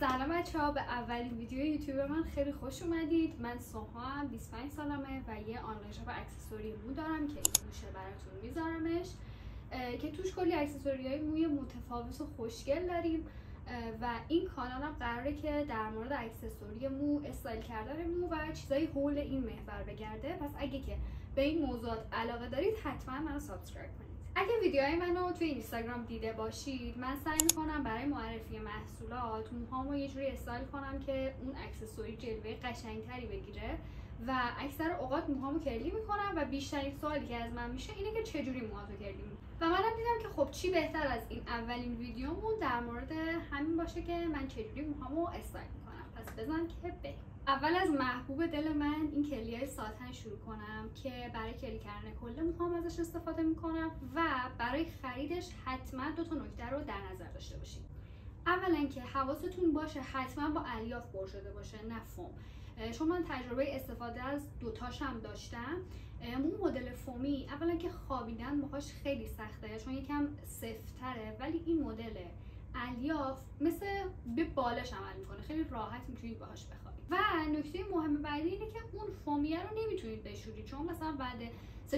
سلام بچه‌ها، به اولین ویدیو یوتیوب من خیلی خوش اومدید. من سوها، 25 سالمه و یه آنلاین شاپ اکسسوری مو دارم که این موشه براتون میذارمش که توش کلی اکسسوری‌های موی متفاوت و خوشگل داریم و این کانالم قراره که در مورد اکسسوری مو، استایل کردن مو و چیزای حول این محور بگرده. پس اگه که به این موضوعات علاقه دارید حتما منو سابسکرایب کنید. اگه ویدیوهای منو توی اینستاگرام دیده باشید، من سعی میکنم برای معرفی محصولات موهامو یه جوری استایل کنم که اون اکسسوری جلوه قشنگتری بگیره و اکثر اوقات موهامو کرلی میکنم و بیشترین سوالی که از من میشه اینه که چجوری موهاتو کرلی میکنی. و منم دیدم که خب چی بهتر از این اولین ویدیومون در مورد همین باشه که من چجوری موهامو استایل میکنم. پس بزن که بریم. اول از محبوب دل من این کلیهای ساتن شروع کنم که برای کلی کردن کل موهام ازش استفاده میکنم و برای خریدش حتما دو تا نکته رو در نظر داشته باشید. اولا که حواستون باشه حتما با الیاف پر شده باشه، نه فوم. چون من تجربه استفاده از دوتاشم داشتم. مو مدل فومی اولا که خوابیدن باهاش خیلی سخته چون یکم سفت‌تره، ولی این مدل الیاف مثل به بالش عمل میکنه، خیلی راحت میتونید باهاش بخوابید. و نکته مهم بعدی اینه که اون فومیه رو نمیتونید بشورید، چون مثلا بعد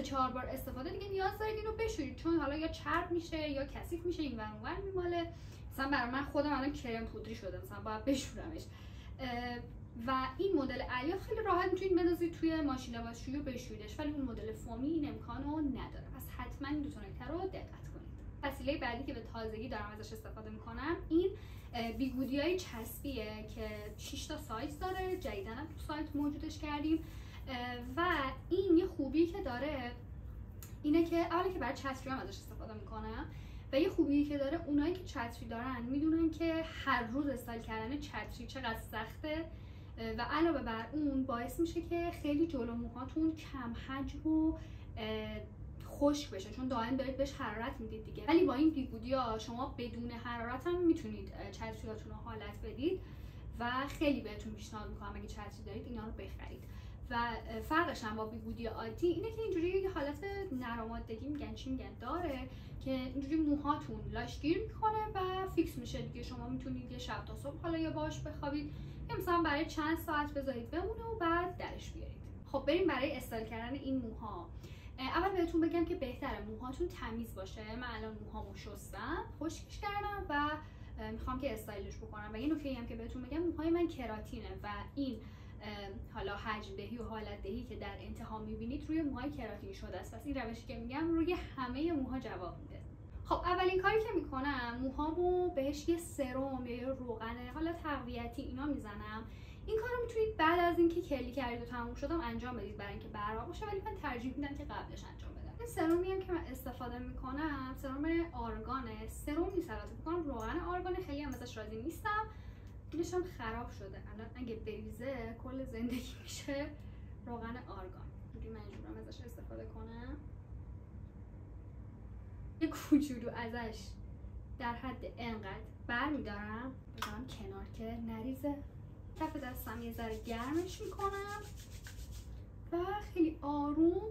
3-4 بار استفاده دیگه نیاز دارید اینو بشورید، چون حالا یا چرب میشه یا کثیف میشه، این ور اون ور میماله. مثلا برای من خودم الان کرم پودری شده، مثلا باید بشورمش. و این مدل الیاف خیلی راحت میتونید بندازید توی ماشین لباسشویی و بشوریدش، ولی اون مدل فومی این امکانو نداره. پس حتما این دو تا نکته رو دقت کنید. وسیله بعدی که به تازگی دارم ازش استفاده میکنم این بیگودیای چسبیه که 6 تا سایز داره، جدیداً تو سایت موجودش کردیم و این یه خوبی که داره اینه که اولا که برای چتری هم ازش استفاده میکنم و یه خوبی که داره اونایی که چتری دارن میدونن که هر روز استایل کردن چتری چقدر سخته و علاوه بر اون باعث میشه که خیلی جلو موهاتون کم حجم و خشک بشه، چون دائم دارید بهش حرارت میدید دیگه. ولی با این بیگودیا شما بدون حرارت هم میتونید چتریاتون رو حالت بدید و خیلی بهتون پیشنهاد میکنم اگه چتری دارید اینا رو بخرید. و فرقش هم با بیگودی عادی اینه که اینجوری یه حالت نرمادگی میگن داره که اینجوری موهاتون لاشگیر میکنه و فیکس میشه دیگه. شما میتونید یه شب تا صبح حالا یا باش بخوابید یا مثلا برای چند ساعت بذارید بمونه و بعد درش بیارید. خب بریم برای استایل کردن این موها. اول بهتون بگم که بهتره موهاتون تمیز باشه. من الان موهامو شستم، خشکش کردم و میخوام که استایلش بکنم. و یه نکته هم که بهتون بگم، موهای من کراتینه و این حالا حجم دهی و حالت دهی که در انتها میبینید روی موهای کراتینی شده است. پس این روشی که میگم روی همه موها جواب میده. خب اولین کاری که میکنم موهامو بهش یه سرم یا یه روغن حالا تقویتی اینا میزنم. این کارو میتونید بعد از اینکه کلی کردید و تموم شدم انجام بدید برای اینکه برقرار باشه، ولی من ترجیح میدم که قبلش انجام بدم. این سرمی هم که من استفاده میکنم سرم آرگانه. سرم نیست البته، بکنم روغن آرگانه. خیلی هم ازش راضی نیستم، اینش هم خراب شده. الان اگه بریزه کل زندگی میشه روغن آرگان. جوری مجبورم ازش استفاده کنم. یه کوچولو ازش در حد اینقدر برمیدارم بذارم کنار که نریزه. کف دستم یه ذره گرمش میکنم و خیلی آروم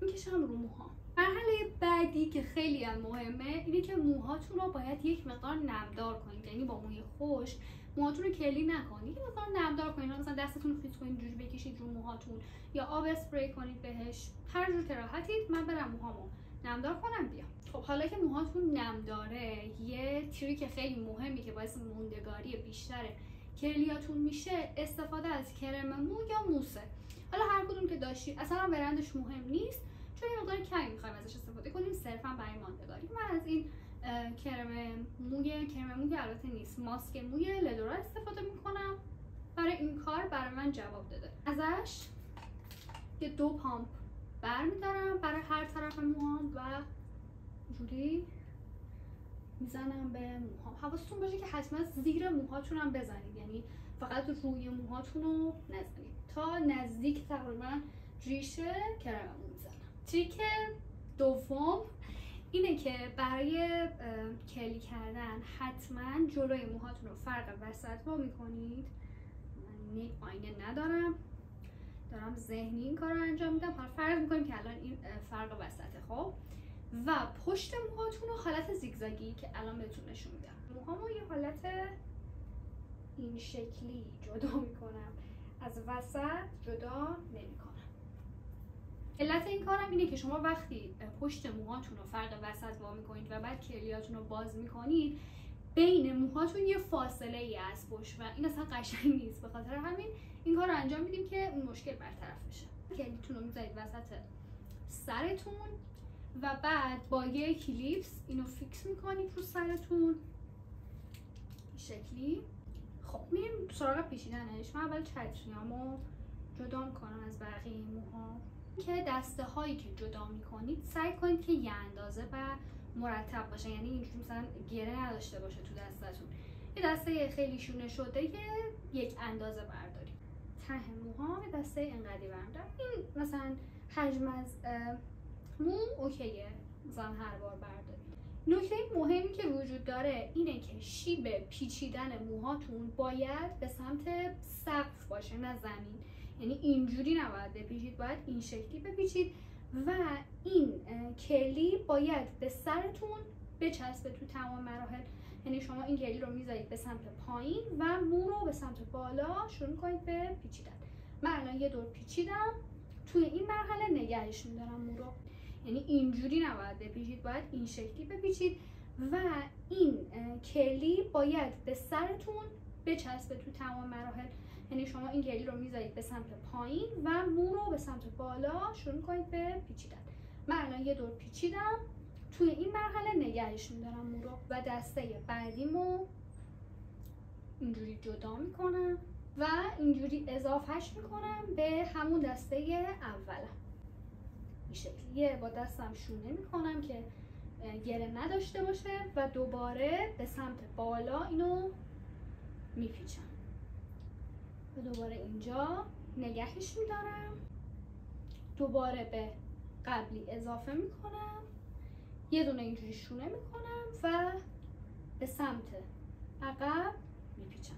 میکشم رو موهام. مرحله بعدی که خیلی هم مهمه اینه که موهاتون رو باید یک مقدار نمدار کنید. یعنی با موی خشک موهاتون رو کرلی نکنید، یک مقدار نمدار کنید. مثلا دستتون رو خیس کنید، جوری بکشید رو موهاتون یا آب اسپری کنید بهش، هر جور که راحتید. من برم موهامو نمدار کنم بیام. خب حالا که موهاتون نمداره، یه تریک خیلی مهمی که باعث موندگاری بیشتر کرلیاتون میشه استفاده از کرم مو یا موسه. حالا هر کدوم که داشتید، اصلا برندش مهم نیست، چون یه مقدار کمی میخوایم ازش استفاده کنیم صرفا برای ماندگاری. من از این کرم موی البته نیست، ماسک موی لدورا استفاده میکنم. برای این کار برای من جواب داده. ازش یه 2 پامپ برمیدارم برای هر طرف موهام و جوری میزنم به موهام. حواستون باشه که حتما زیر موهاتون هم بزنید، یعنی فقط روی موهاتون رو نزنید. تا نزدیک تقریبا ریشه کرممو میزنم. تریک دوم اینه که برای کلی کردن حتما جلوی موهاتون رو فرق وسط وا میکنید. من آینه ندارم، دارم ذهنی این کار رو انجام میدم. حالا فرض میکنیم که الان این فرق وسطه. خب و پشت موهاتون رو حالت زیگزاگی که الان بهتون نشون میدم، موهامو یه حالت این شکلی جدا میکنم، از وسط جدا نمیکنم. علت این کارم اینه که شما وقتی پشت موهاتون رو فرق وسط وا میکنید و بعد کرلیاتون رو باز میکنید، بین موهاتون یه فاصله ای از پشت و این اصلا قشنگ نیست. به خاطر همین این کار رو انجام میدیم که اون مشکل برطرف بشه. کرلیتون رو میذارید وسط سرتون و بعد با یه کلیپس اینو فیکس میکنید رو سرتون این شکلی. خب میریم سراغ پیچیدنش. من اول چتریامو جدا میکنم از بقیه موها. که دسته هایی که جدا میکنید سعی کنید که یه اندازه و مرتب باشه، یعنی اینجوری مثلا گره نداشته باشه تو دستتون. یه دسته خیلی شونه شده که یک اندازه بردارید. ته موها یه دسته اینقدی بردارید. این مثلا حجم از مو اوکیه، مثلا هر بار بردارید. نکته مهمی که وجود داره اینه که شیب پیچیدن موهاتون باید به سمت سقف باشه نه زمین. یعنی اینجوری نباید بپیچید، باید این شکلی بپیچید و این کلی باید به سرتون بچسبه تو تمام مراحل. یعنی شما این کلی رو میذارید به سمت پایین و مو رو به سمت بالا شروع کنید به پیچیدن. من الان یه دور پیچیدم، توی این مرحله نگهش میدارم مو رو. یعنی اینجوری نباید بپیچید، باید این شکلی بپیچید و این کلی باید به سرتون بچسبه تو تمام مراحل. یعنی شما این کلی رو میذارید به سمت پایین و مو رو به سمت بالا شروع کنید به پیچیدن. من الان یه دور پیچیدم، توی این مرحله نگهش میدارم مو رو و دسته بعدیمو اینجوری جدا میکنم و اینجوری اضافهش میکنم به همون دسته اولم. این شکلیه. با دستم شونه میکنم که گره نداشته باشه و دوباره به سمت بالا اینو میپیچم و دوباره اینجا نگهش میدارم، دوباره به قبلی اضافه میکنم، یه دونه اینجوری شونه میکنم و به سمت عقب میپیچم.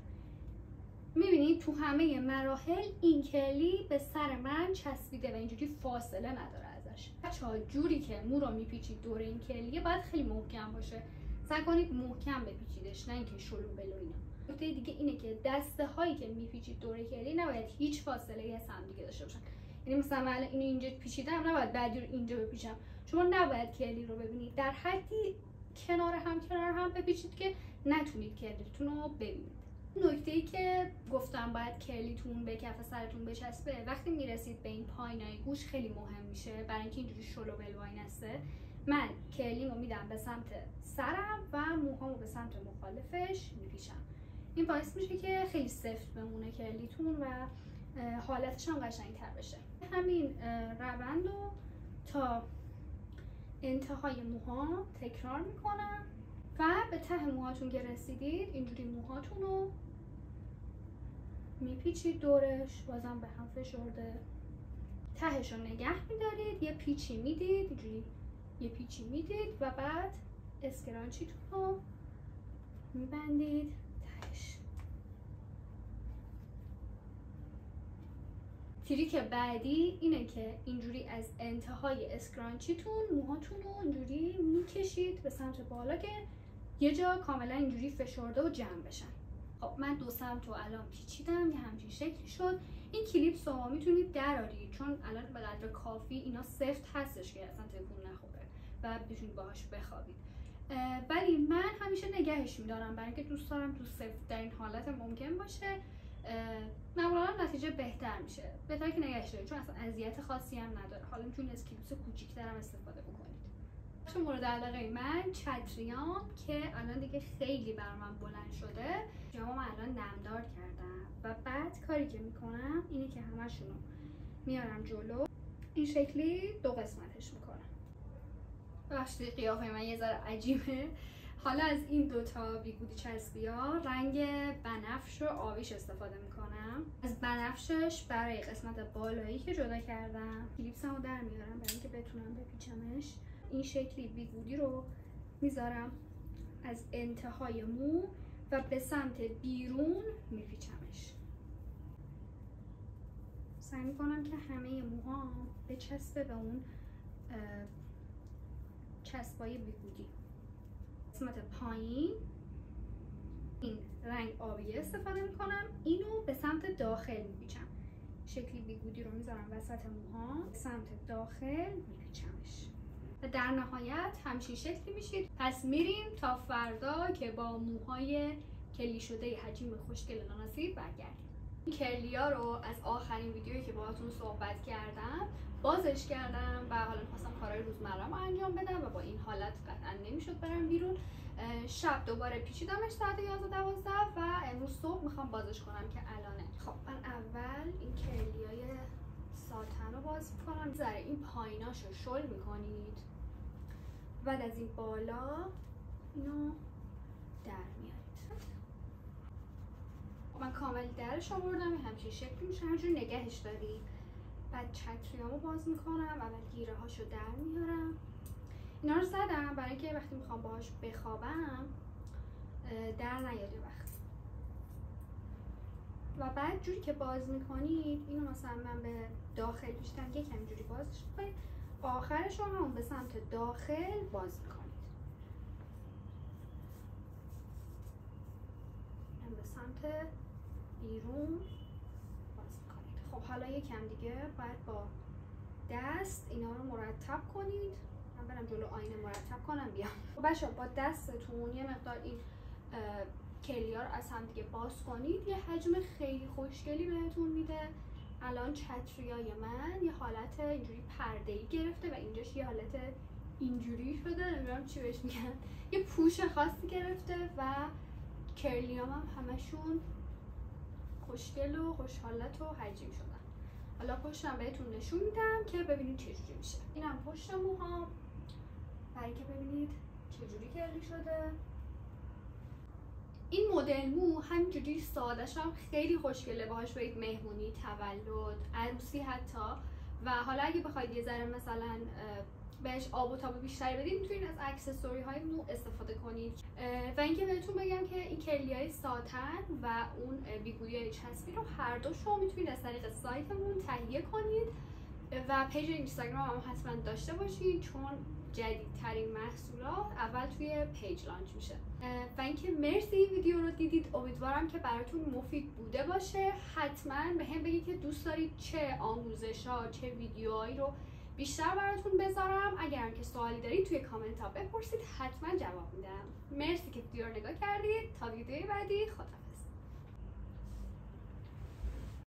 میبینید تو همه مراحل این کلی به سر من چسبیده و اینجوری فاصله نداره ازش. بچه‌ها جوری که مو رو میپیچید دور این کلیه باید خیلی محکم باشه. سعی کنید محکم بپیچیدش، نه اینکه شلو بلو اینا. نکته دیگه اینه که دسته هایی که میپیچید دور کلی نباید هیچ فاصله از هم دیگه داشته باشن. یعنی مثلا من اینو اینجا پیچیدم، نباید بعدی رو اینجا بپیچم. شما نباید کلی رو ببینید، در حدی کنار هم بپیچید که نتونید کلیتون رو ببینید. نکته‌ای که گفتم باید کلیتون به کف سرتون بچسبه، وقتی میرسید به این پایینای گوش خیلی مهم میشه برای اینکه اینجوری شلو بلوایی نسته. من کلیمو میدم به سمت سرم و موهامو به سمت مخالفش میپیچم. این باعث میشه که خیلی سفت بمونه کلیتون و حالتش هم قشنگ‌تر بشه. همین روند رو تا انتهای موها تکرار میکنم و به ته موهاتون که رسیدید اینجوری موهاتون رو میپیچید دورش، بازم به هم فشرده. تهش رو نگه میدارید، یه پیچی میدید، اینجوری یه پیچی میدید و بعد اسکرانچیتون رو میبندید تهش. تریک بعدی اینه که اینجوری از انتهای اسکرانچیتون موهاتون رو اینجوری میکشید به سمت بالا که یه جا کاملا اینجوری فشرده و جمع بشن. خب من دو سمت رو الان پیچیدم، یه همچین شکلی شد. این کلیپس رو میتونید درارید چون الان به قدر کافی اینا سفت هستش که اصلا تکون نخوره و بتونید باهاش بخوابید. ولی من همیشه نگهش میدارم برای اینکه دوست دارم تو سفت در این حالت ممکن باشه. معمولا نتیجه بهتر میشه. بهتره که نگهش دارید چون اصلا اذیت خاصی هم نداره. حالا میتونید از کلیپس کوچیک‌تر هم استفاده بکنید. مورد علاقه من چتریام که الان دیگه خیلی برای من بلند شده. جامو الان نمدار کردم و بعد کاری که میکنم اینه که همشونو میارم جلو، این شکلی دو قسمتش میکنم. ببخشید قیافه من یه ذره عجیبه. حالا از این دوتا بیگودی چسبی‌ها رنگ بنفش و آبیش استفاده میکنم. از بنفشش برای قسمت بالایی که جدا کردم کلیپسمو در میارم برای اینکه بتونم بپیچمش. این شکلی بیگودی رو میذارم از انتهای مو و به سمت بیرون میپیچمش. سعی میکنم که همه موها بچسبه به اون چسبای بیگودی. قسمت پایین این رنگ آبی استفاده میکنم. اینو به سمت داخل میپیچم، شکلی بیگودی رو میذارم وسط موها، به سمت داخل میپیچمش و در نهایت همچین شکلی میشید. پس میریم تا فردا که با موهای کلی شده حجیم خوشگل ناناسی برگردیم. این کرلیا رو از آخرین ویدیویی که باهاتون صحبت کردم بازش کردم و حالا می‌خواستم کارهای روزمره‌مو انجام بدم و با این حالت قطعا نمیشد برم بیرون. شب دوباره پیچیدمش ساعت 11-12 و امروز صبح میخوام بازش کنم که الانه. خب من اول این کرلیای ساتن رو باز میکنم. ذره این پاییناشو شل میکنید، بعد از این بالا اینو در میارید. من کامل درش آوردم، این همچین شکلی میشه، همینجور نگهش دارید. بعد چتریامو باز میکنم، اول گیره هاشو در میارم. اینا رو زدم برای اینکه وقتی میخوام باهاش بخوابم در نیاد وقت. و بعد جوری که باز میکنید اینو مثلا من به داخل پیچیدم، یکم جوری بازش میکنید، آخرش رو هم به سمت داخل باز میکنید، هم به سمت بیرون باز میکنید. خب حالا یکم دیگه باید با دست اینا رو مرتب کنید. من برم جلو آینه مرتب کنم بیام. خب بچه‌ها با دستتون یه مقدار این کلیا رو از هم دیگه باز کنید، یه حجم خیلی خوشگلی بهتون میده. الان چتریای من یه حالت اینجوری پرده‌ای گرفته و اینجاش یه حالت اینجوری شده، نمیدونم چی بهش میگن، یه پوش خاصی گرفته و کرلیام هم همشون خوشگل و خوشحالت و حجیم شدن. حالا پشتم بهتون نشون میدم که ببینید چجوری میشه. اینم پشت موها برای که ببینید چجوری کرلی شده. این مدل مو همینجوری ساده‌ش هم خیلی خوشگله، باهاش برید مهمونی، تولد، عروسی حتی. و حالا اگه بخواید یه ذره مثلا بهش آب و تاب بیشتری بدید میتونید از اکسسوری های مو استفاده کنید. و اینکه بهتون بگم که این کلیای ساتن و اون بیگویای چسبی رو هر دوش رو میتونید از طریق سایتمون تهیه کنید و پیج اینستاگرام هم حتما داشته باشید، چون جدیدترین محصولات اول توی پیج لانچ میشه. و اینکه مرسی این ویدیو رو دیدید، امیدوارم که براتون مفید بوده باشه. حتما به هم بگید که دوست دارید چه آموزش‌ها، چه ویدیوهایی رو بیشتر براتون بذارم. اگر که سوالی دارید توی کامنت ها بپرسید، حتما جواب میدم. مرسی که ویدیو رو نگاه کردید. تا ویدیو بعدی، خداحافظ.